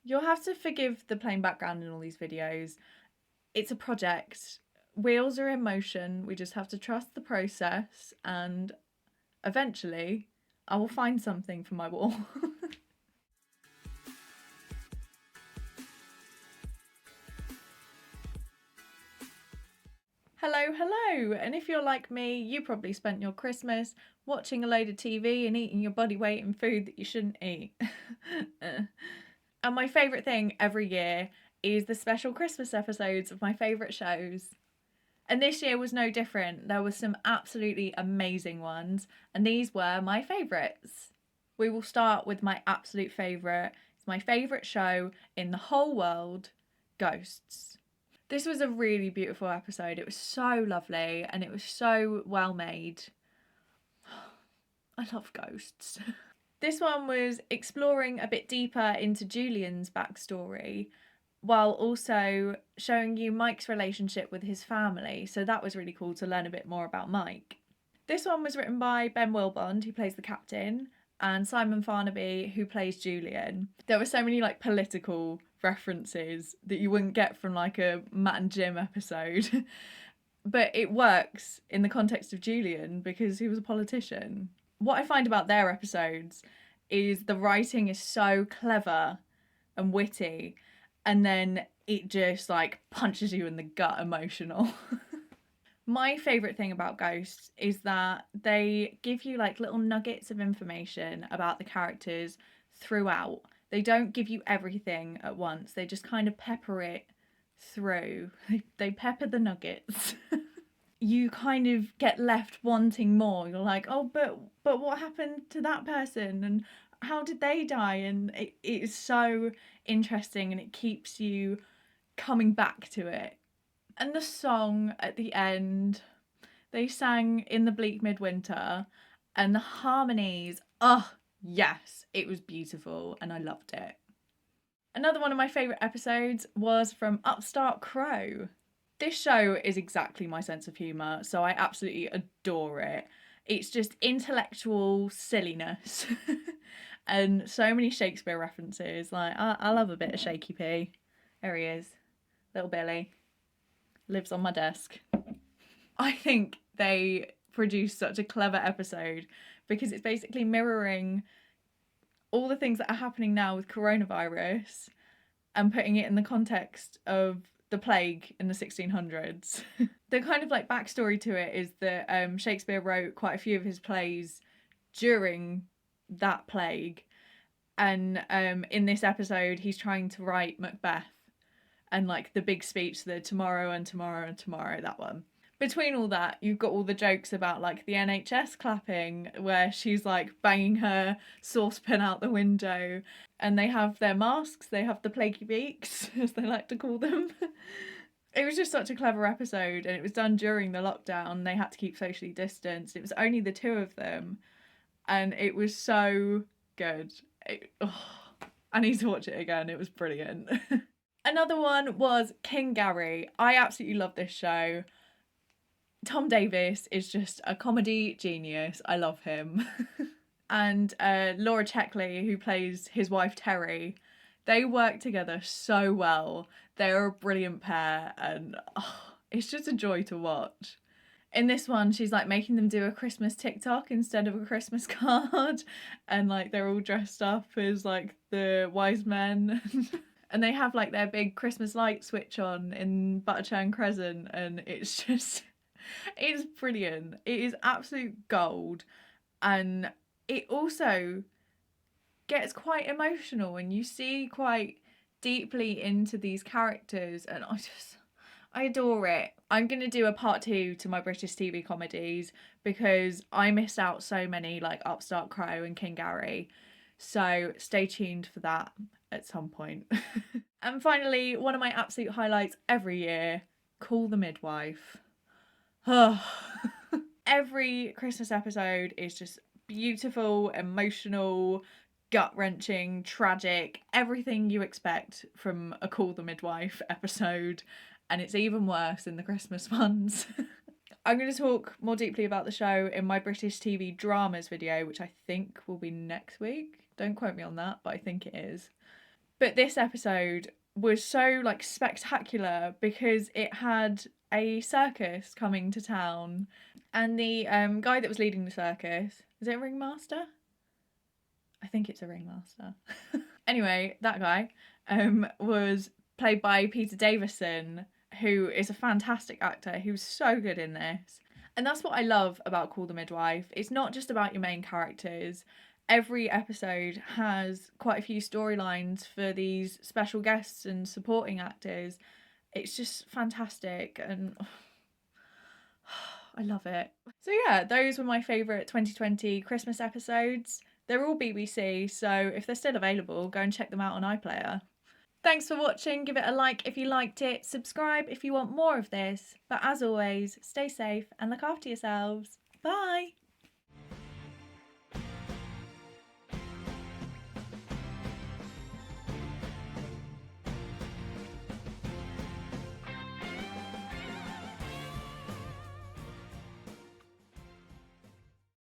You'll have to forgive the plain background in all these videos. It's a project. Wheels are in motion. We just have to trust the process, and eventually I will find something for my wall. Hello, hello! And if you're like me, you probably spent your Christmas watching a load of TV and eating your body weight in food that you shouldn't eat. And my favourite thing every year is the special Christmas episodes of my favourite shows. And this year was no different. There were some absolutely amazing ones, and these were my favourites. We will start with my absolute favourite. It's my favourite show in the whole world, Ghosts. This was a really beautiful episode. It was so lovely and it was so well made. I love Ghosts. This one was exploring a bit deeper into Julian's backstory while also showing you Mike's relationship with his family. So that was really cool to learn a bit more about Mike. This one was written by Ben Wilbond, who plays the captain, and Simon Farnaby, who plays Julian. There were so many like political references that you wouldn't get from like a Matt and Jim episode. But it works in the context of Julian because he was a politician. What I find about their episodes is the writing is so clever and witty, and then it just like punches you in the gut emotional. My favourite thing about Ghosts is that they give you like little nuggets of information about the characters throughout. They don't give you everything at once, they just kind of pepper it through. They pepper the nuggets. You kind of get left wanting more. You're like, oh, but what happened to that person? And how did they die? And it is so interesting and it keeps you coming back to it. And the song at the end, they sang In the Bleak Midwinter, and the harmonies, oh, yes, it was beautiful and I loved it. Another one of my favourite episodes was from Upstart Crow. This show is exactly my sense of humour, so I absolutely adore it. It's just intellectual silliness and so many Shakespeare references. Like, I love a bit of Shaky P. There he is, little Billy. Lives on my desk. I think they produced such a clever episode because it's basically mirroring all the things that are happening now with coronavirus and putting it in the context of the plague in the 1600s. The kind of like backstory to it is that Shakespeare wrote quite a few of his plays during that plague, and in this episode he's trying to write Macbeth and like the big speech, the tomorrow and tomorrow and tomorrow, that one. Between all that, you've got all the jokes about like the NHS clapping where she's like banging her saucepan out the window, and they have their masks, they have the plaguey beaks, as they like to call them. It was just such a clever episode, and it was done during the lockdown. They had to keep socially distanced. It was only the two of them, and it was so good. I need to watch it again. It was brilliant. Another one was King Gary. I absolutely love this show. Tom Davis is just a comedy genius. I love him. And Laura Checkley, who plays his wife Terry, they work together so well. They're a brilliant pair, and it's just a joy to watch. In this one, she's like making them do a Christmas TikTok instead of a Christmas card, and like they're all dressed up as like the wise men. And they have like their big Christmas light switch on in Butterchurn Crescent, and it's brilliant. It is absolute gold, and it also gets quite emotional, and you see quite deeply into these characters, and I adore it. I'm going to do a part 2 to my British TV comedies because I missed out so many, like Upstart Crow and King Gary. So stay tuned for that at some point. And finally, one of my absolute highlights every year, Call the Midwife. Every Christmas episode is just beautiful, emotional, gut-wrenching, tragic, everything you expect from a Call the Midwife episode, and it's even worse in the Christmas ones. I'm going to talk more deeply about the show in my British TV dramas video, which I think will be next week. Don't quote me on that, but I think it is. But this episode was so like spectacular because it had a circus coming to town, and the guy that was leading the circus, is it a ringmaster? I think it's a ringmaster. Anyway, that guy was played by Peter Davison, who is a fantastic actor who's so good in this. And that's what I love about Call the Midwife. It's not just about your main characters. Every episode has quite a few storylines for these special guests and supporting actors. It's just fantastic and I love it. So yeah, those were my favourite 2020 Christmas episodes. They're all BBC, so if they're still available, go and check them out on iPlayer. Thanks for watching. Give it a like if you liked it. Subscribe if you want more of this. But as always, stay safe and look after yourselves. Bye!